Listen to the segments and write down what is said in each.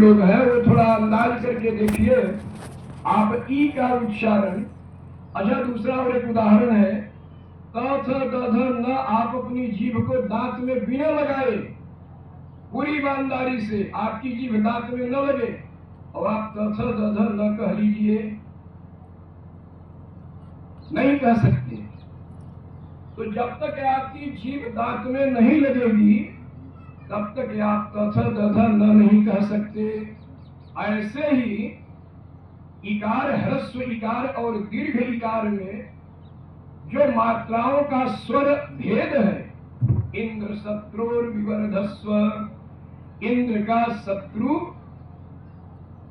लोग हैं वो थोड़ा अंदाज करके देखिए। आप ई का उच्चारण, अच्छा दूसरा और एक उदाहरण है, क थ द ध न। आप अपनी जीभ को दांत में बिना लगाए पूरी ईमानदारी से आपकी जीभ दांत में न लगे और आप क थ द ध न कह लीजिए, नहीं कह सकते। तो जब तक आपकी जीभ दांत में नहीं लगेगी तब तक आप क थ द ध न नहीं कह सकते। ऐसे ही इकार, ह्रस्व इकार और दीर्घ इकार में जो मात्राओं का स्वर भेद है, इंद्र शत्रुर विवर्धस्व, इंद्र का शत्रु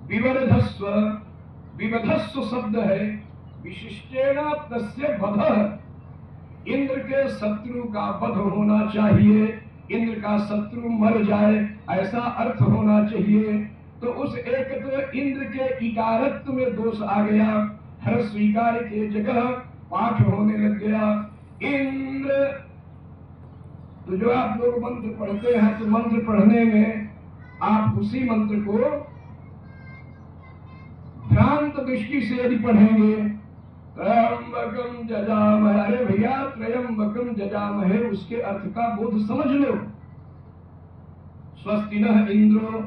विवर्धस्व, विवधस्व शब्द है, विशिष्टेण तस्य वधः, इंद्र के शत्रु का वध होना चाहिए, इंद्र का शत्रु मर जाए ऐसा अर्थ होना चाहिए। तो उस एक तो इंद्र के इकारत्व में दोष आ गया, ह्रस्व इकार के जगह पाठ होने लग गया इंद्र। तो जो आप लोग मंत्र पढ़ते हैं तो मंत्र पढ़ने में आप उसी मंत्र को भ्रांत दृष्टि से यदि पढ़ेंगे, त्रयंबकम जजामहे, अरे भैया त्रयंबकम जजामहे, उसके अर्थ का बोध समझ लो। स्वस्ति नः इंद्रो,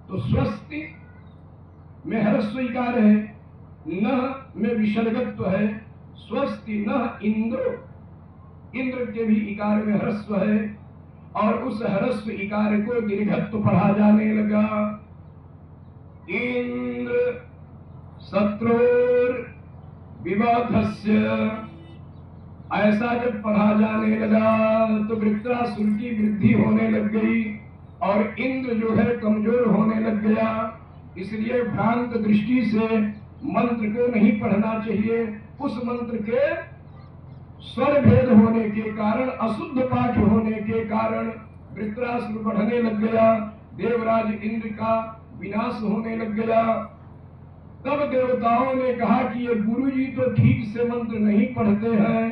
तो स्वस्ति में ह्रस्व इकार है, न में विसर्गत्व है, स्वस्ति नः इंद्रो, इंद्र के भी इकार में ह्रस्व है और उस ह्रस्व इकार को दीर्घत्व पढ़ा जाने लगा। इंद्र शत्रुर विवधस्य, ऐसा जब पढ़ा जाने लगा तो वृत्रासुर की वृद्धि होने लग गई और इंद्र जो है कमजोर होने लग गया। इसलिए भ्रांत दृष्टि से मंत्र को नहीं पढ़ना चाहिए। उस मंत्र के स्वर भेद होने के कारण, अशुद्ध पाठ होने के कारण वृत्रासुर बढ़ने लग गया, देवराज इंद्र का विनाश होने लग गया। तब देवताओं ने कहा कि ये गुरुजी तो ठीक से मंत्र नहीं पढ़ते हैं।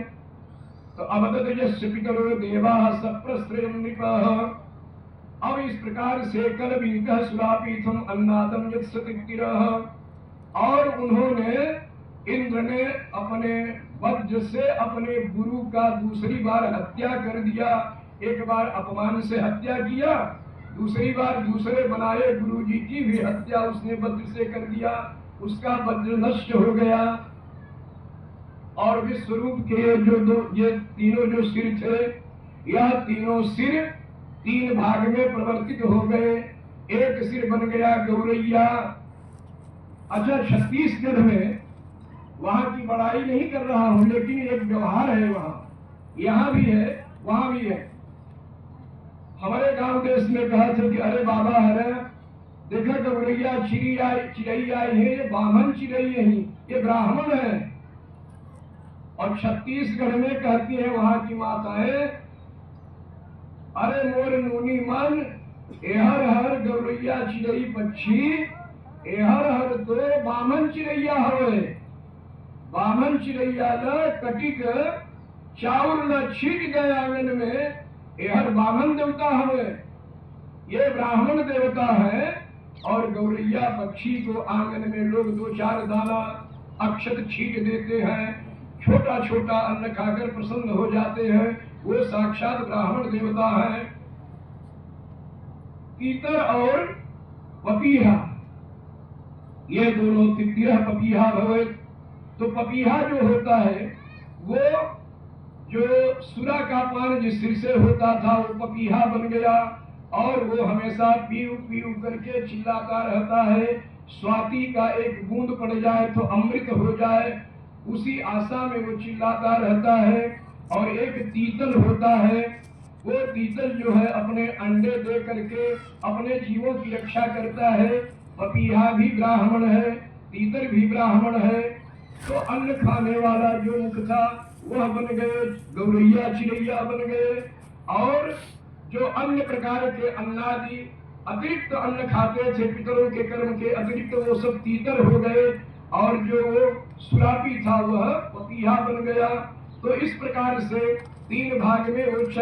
तो अवदत यस्य पितरो देवाः सप्रस्त्रयं नृपः, अब इस प्रकार से कलबिंकः सुरापीथम अन्नादम यत्सतितिरः, और उन्होंने, इंद्र ने अपने वज्र से अपने गुरु का दूसरी बार हत्या कर दिया। एक बार अपमान से हत्या किया, दूसरी बार दूसरे बनाए गुरुजी की भी हत्या उसने वज्र से कर दिया, उसका वज्र नष्ट हो गया। और विश्वरूप के ये तीनों जो सिर थे, यह तीनों सिर तीन भाग में परिवर्तित हो गए। एक सिर बन गया गौरैया। अच्छा, छत्तीसगढ़ में, वहां की बड़ाई नहीं कर रहा हूं, लेकिन एक व्यवहार है वहां, यहां भी है वहां भी है। हमारे गांव देश में कहा था कि अरे बाबा हरे देखा गौरैया चिड़ई आई है, ये बामन चिड़ई नहीं, ये ब्राह्मण है। और छत्तीसगढ़ में कहती है वहां की माताएं, अरे मोर नूनी मन, एहर हर गौरैया चिड़ई पक्षी, एहर हर तो बामन चिड़ैया हवे, बामन चिड़ैया न कटिक चाउर न छीट गए आंगन में, एहर बामन देवता हवे, ये ब्राह्मण देवता है। और गौरैया पक्षी को आंगन में लोग दो चार दाना अक्षत छीट देते हैं, छोटा छोटा अन्न खाकर प्रसन्न हो जाते हैं, वो साक्षात ब्राह्मण देवता है। तीतर और पपीहा, ये दोनों तितिरः पपीहा भवेत्। तो पपीहा जो होता है वो जो सुरा का पान जिस सिर से होता था वो पपीहा बन गया और वो हमेशा पीऊ पीऊ करके चिल्लाता रहता है। स्वाति का एक बूंद पड़ जाए तो अमृत हो जाए, उसी आशा में वो चिल्लाता रहता है। और एक तीतल होता है, वो तीतल जो है अपने अंडे दे करके अपने जीवों की रक्षा करता है। पपीहा भी ब्राह्मण है, तीतर भी ब्राह्मण है। तो अन्न खाने वाला जो मुख था वह बन गए गौरैया चिड़ैया बन गए, और जो अन्य प्रकार के अन्नादि अतिरिक्त अन्न खाते थे पितरों के कर्म के अतिरिक्त, वो सब तीतर हो गए और जो वो सुरापी था वह पपीहा बन गया। तो इस प्रकार से तीन भाग में वो